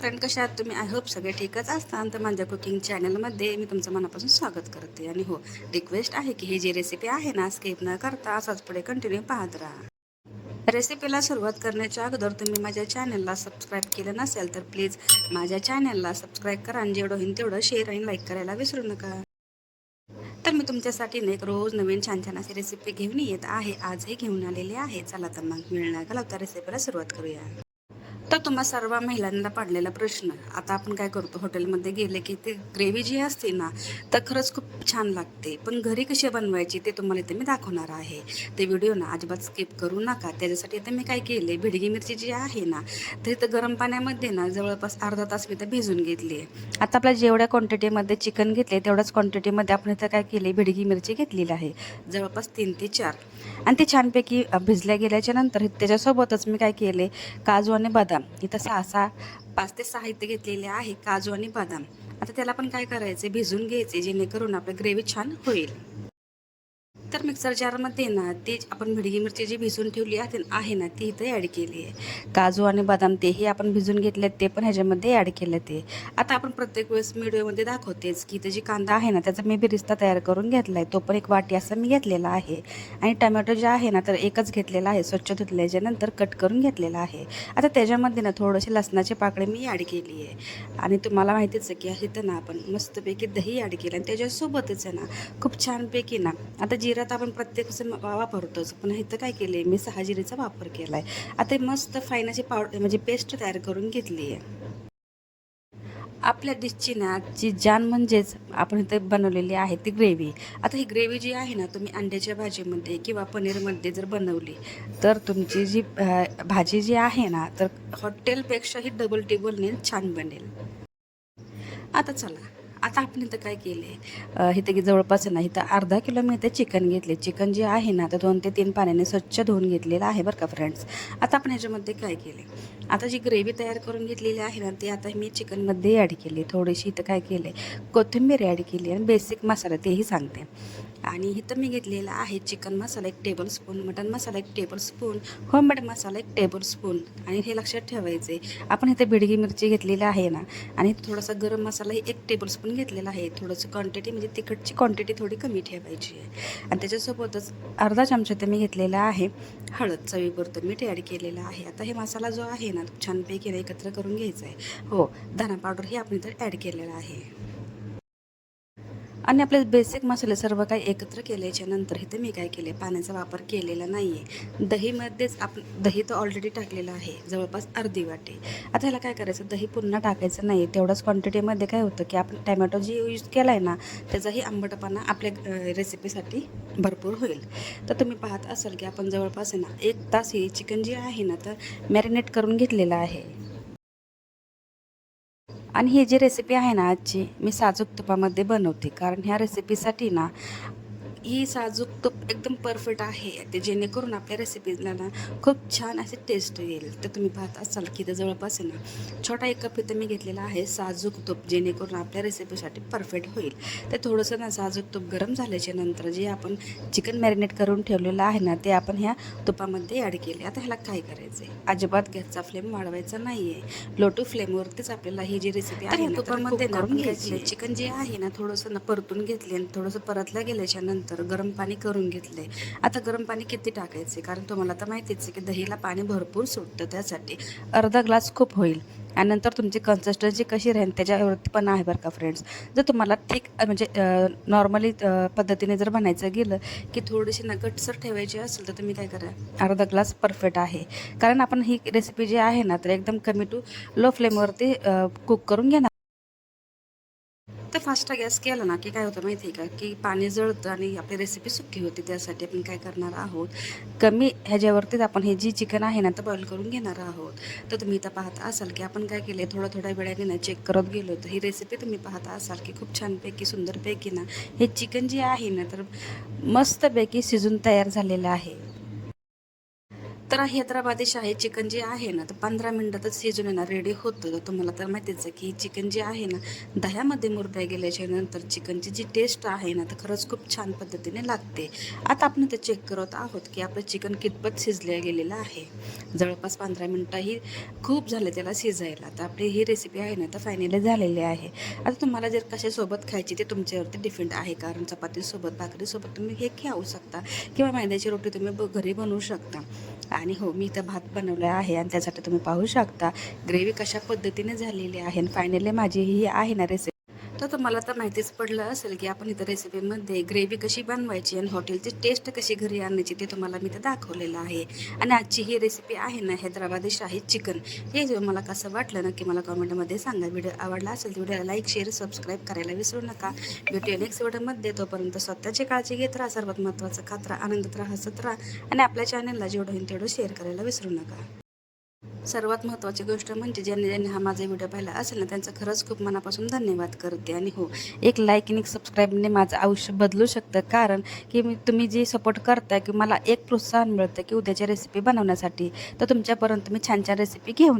Friend, कशा आहात तुम्ही? आय होप सगळे ठीकच असतात. तर माझ्या कुकिंग चॅनलमध्ये मी तुमचं मनापासून स्वागत करते. आणि हो, रिक्वेस्ट आहे की ही जी रेसिपी आहे ना, स्किप न करता असाच पुढे कंटिन्यू पाहत राहा. रेसिपीला सुरुवात करण्याच्या अगोदर तुम्ही माझ्या चॅनलला सबस्क्राईब केलं नसेल तर प्लीज माझ्या चॅनलला सबस्क्राईब करा आणि जेवढं होईल तेवढं शेअर आणि लाईक करायला विसरू नका. तर मी तुमच्यासाठी ना एक रोज नवीन छान छान अशी रेसिपी घेऊन येत आहे. आजही घेऊन आलेली आहे. चला तर मग वेळ न घालवता रेसिपीला सुरुवात करूया. तर तुम्हा सर्व महिलांना पडलेला प्रश्न, आता आपण काय करतो हॉटेलमध्ये गेले की ते ग्रेव्ही जी असते ना, तर खरंच खूप छान लागते. पण घरी कशी बनवायची ते तुम्हाला इथे मी दाखवणार आहे. ते व्हिडिओ ना अजिबात स्किप करू नका. त्याच्यासाठी इथे मी काय केले, भिडगी मिरची जी आहे ना, तर इथं गरम पाण्यामध्ये ना जवळपास अर्धा तास मी इथं भिजून घेतली आहे. आता आपल्या जेवढ्या क्वांटिटीमध्ये चिकन घेतले तेवढ्याच क्वांटिटीमध्ये आपण इथं काय केले, भिडगी मिरची घेतलेली आहे जवळपास 3 ते 4. आणि ते छानपैकी भिजल्या गेल्याच्या नंतर त्याच्यासोबतच मी काय केले, काजू आणि बदाम इथं 5 ते 6 इथे घेतलेले आहे काजू आणि बदाम. आता त्याला पण काय करायचे, भिजून घ्यायचे जेणेकरून आपली ग्रेव्ही छान होईल. तर मिक्सर जारमध्ये ना ती आपण भिडगी मिरची जी भिजून ठेवली आहे ना ती इथे ॲड केली आहे. काजू आणि बदाम तेही आपण भिजून घेतले ते पण ह्याच्यामध्ये ॲड केलं ते. आता आपण प्रत्येक वेळेस व्हिडिओमध्ये दाखवतेच की त्याची कांदा आहे ना त्याचा मी बिरिस्ता तयार करून घेतला आहे. तो पण एक वाटी असा मी घेतलेला आहे. आणि टमॅटो जे आहे ना तर एकच घेतलेला आहे, स्वच्छ धुतल्याच्यानंतर कट करून घेतलेला आहे. आता त्याच्यामध्ये ना थोडेसे लसणाचे पाकळे मी ॲड केली आहे. आणि तुम्हाला माहितीच आहे की इथं ना आपण मस्तपैकी दही ॲड केलं आणि त्याच्यासोबतच आहे ना खूप छानपैकी ना, आता जिरा तर आपण प्रत्येक वापरतोच, पण इथं काय केले मी 6 जिरेचा वापर केला आहे. आता मस्त फाईन अशी पावडर म्हणजे पेस्ट तयार करून घेतली आहे. आपल्या डिशची ना जी जान म्हणजेच आपण इथे बनवलेली आहे ती ग्रेव्ही. आता ही ग्रेव्ही जी आहे ना तुम्ही अंड्याच्या भाजीमध्ये किंवा पनीरमध्ये जर बनवली तर तुमची जी भाजी जी आहे ना तर हॉटेलपेक्षाही डबल टेबलने छान बनेल. आता चला, आता आपण इथं काय केले, इथं की जवळपास ना इथं अर्धा किलो मी इथे चिकन घेतले. चिकन जे आहे ना तर 2 ते 3 पाण्याने स्वच्छ धुवून घेतलेलं आहे बरं का फ्रेंड्स. आता आपण ह्याच्यामध्ये काय केले, आता जी ग्रेव्ही तयार करून घेतलेली आहे ना ती आता मी चिकनमध्ये ॲड केली. थोडीशी इथं काय केले, कोथिंबीर ॲड केली आणि बेसिक मसाला तेही सांगते. आणि इथं मी घेतलेला आहे चिकन मसाला 1 टेबलस्पून, मटन मसाला 1 टेबलस्पून, होममेड मसाला 1 टेबलस्पून. आणि हे लक्षात ठेवायचे, आपण इथे बिडगी मिरची घेतलेली आहे ना आणि थोडासा गरम मसालाही 1 टेबलस्पून घेतलेला आहे. थोडंसं क्वांटिटी म्हणजे तिखटची क्वांटिटी थोडी कमी ठेवायची आहे. आणि त्याच्यासोबतच अर्धा चमचा ते मी घेतलेला आहे हळद, चवीपुरतं मीठ ॲड केलेलं आहे. आता हे मसाला जो आहे ना छानपैकी एकत्र करून घ्यायचा आहे. हो, धना पावडर हे आपण इथं ॲड केलेलं आहे. आणि आपले बेसिक मसाले सर्व काही एकत्र केल्याच्या नंतर इथे मी काय केले, पाण्याचा वापर केलेला नाही आहे. दहीमध्येच दही तर ऑलरेडी टाकलेलं आहे जवळपास अर्धी वाटी. आता ह्याला काय करायचं, दही पुन्हा टाकायचं नाही. तेवढ्याच क्वांटिटीमध्ये काय होतं की आपण टॅमॅटो जी यूज केला आहे ना त्याचाही आंबटपणा आपल्या रेसिपीसाठी भरपूर होईल. तर तुम्ही पाहत असाल की आपण जवळपास आहे ना 1 तास ही चिकन जी आहे ना तर मॅरिनेट करून घेतलेलं आहे. आणि ही जी रेसिपी आहे ना आजची, मी साजूक तुपामध्ये बनवते. कारण ह्या रेसिपीसाठी ना ही साजूक तूप एकदम परफेक्ट आहे. ते जेणेकरून आपल्या रेसिपीला ना खूप छान असे टेस्ट येईल. तर तुम्ही पाहत असाल की ते जवळपास आहे ना छोटा 1 कप इथं मी घेतलेला आहे साजूक तूप, जेणेकरून आपल्या रेसिपीसाठी परफेक्ट होईल. ते थोडंसं ना साजूक तूप गरम झाल्याच्या नंतर जे आपण चिकन मॅरिनेट करून ठेवलेलं आहे ना ते आपण ह्या तुपामध्ये ॲड केले. आता ह्याला काय करायचं आहे, अजिबात गॅसचा फ्लेम वाढवायचा नाही आहे. लो टू फ्लेमवरतीच आपल्याला ही जी रेसिपी आहे ना तुपामध्ये ना आपण घ्यायची. चिकन जे आहे ना थोडंसं ना परतून घेतले आणि थोडंसं परतलं गेल्याच्या नंतर गरम पाणी करून घेतले. आता गरम पाणी किती टाकायचे, कारण तुम्हाला तर माहितीच आहे की दहीला पाणी भरपूर सुटतं, त्यासाठी अर्धा ग्लास खूप होईल. आणि नंतर तुमची कन्सिस्टन्सी कशी राहील त्याच्यावरती पण आहे बरं का फ्रेंड्स. जर तुम्हाला ठीक म्हणजे नॉर्मली पद्धतीने जर बनायचं गेलं की थोडीशी नगटसर ठेवायची असेल तर तुम्ही काय करा, अर्धा ग्लास परफेक्ट आहे. कारण आपण ही रेसिपी जी आहे ना तर एकदम कमी टू लो फ्लेमवरती कुक करून घेणार. तर फास्ट गॅस केला ना की काय होतं माहिती आहे का, की पाणी जळतं आणि आपली रेसिपी सुकी होते. त्यासाठी आपण काय करणार आहोत, कमी ह्याच्यावरतीच आपण हे जी चिकन आहे ना तर बॉईल करून घेणार आहोत. तर तुम्ही इथं पाहता असाल की आपण काय केले, थोड्या वेळाने ना चेक करत गेलो. तर ही रेसिपी तुम्ही पाहता असाल की खूप छानपैकी सुंदरपैकी ना हे चिकन जे आहे ना तर मस्तपैकी शिजून तयार झालेलं आहे. तर हैदराबादी शाही चिकन जे आहे ना, तर 15 मिनिटातच शिजून येणार रेडी होतं. तर तुम्हाला तर माहितीच आहे की चिकन जे आहे ना, दह्यामध्ये मुरल्या गेल्याच्या नंतर चिकनची जी टेस्ट आहे ना, तर खरंच खूप छान पद्धतीने लागते. आता आपण ते चेक करत आहोत की आपलं चिकन कितपत शिजलं गेलेलं आहे. जवळपास 15 मिनिटंही खूप झाले त्याला शिजायला. तर आपली ही रेसिपी आहे ना, तर फायनली झालेली आहे. आता तुम्हाला जर कशासोबत खायची ते तुमच्यावरती डिपेंड आहे. कारण चपातीसोबत, भाकरीसोबत तुम्ही हे खाऊ शकता किंवा मैद्याची रोटी तुम्ही घरी बनवू शकता. आणि हो, मी इथं भात बनवला आहे आणि त्यासाठी तुम्ही पाहू शकता ग्रेव्ही कशा पद्धतीने झालेली आहे. आणि फायनली माझी ही आहे ना रेसिपी, तर तुम्हाला तर माहितीच पडलं असेल की आपण इथं रेसिपीमध्ये ग्रेव्ही कशी बनवायची आणि हॉटेलची टेस्ट कशी घरी आणण्याची ते तुम्हाला मी इथं दाखवलेलं आहे. आणि आजची ही रेसिपी आहे ना, हैदराबादी शाही चिकन, हे जे मला कसं वाटलं नक्की मला कमेंटमध्ये सांगा. व्हिडिओ आवडला असेल तर व्हिडिओला लाईक, शेअर, सबस्क्राईब करायला विसरू नका. भेटूया नेक्स्ट व्हिडिओमध्ये. तोपर्यंत स्वतःची काळजी घेत राहा. सर्वात महत्त्वाचं खात राहा, आनंदात राहा, हसत राहा आणि आपल्या चॅनलला जेवढं होईल तेवढं शेअर करायला विसरू नका. सर्वात महत्त्वाची गोष्ट म्हणजे ज्यांनी ज्यांनी हा माझा व्हिडिओ पाहिला असेल ना, त्यांचं खरंच खूप मनापासून धन्यवाद करते. आणि हो, एक लाईक आणि एक सबस्क्राईबने माझं आयुष्य बदलू शकतं. कारण की तुम्ही जे सपोर्ट करताय की मला एक प्रोत्साहन मिळतं की उद्याच्या रेसिपी बनवण्यासाठी, तर तुमच्यापर्यंत मी छान छान रेसिपी घेऊन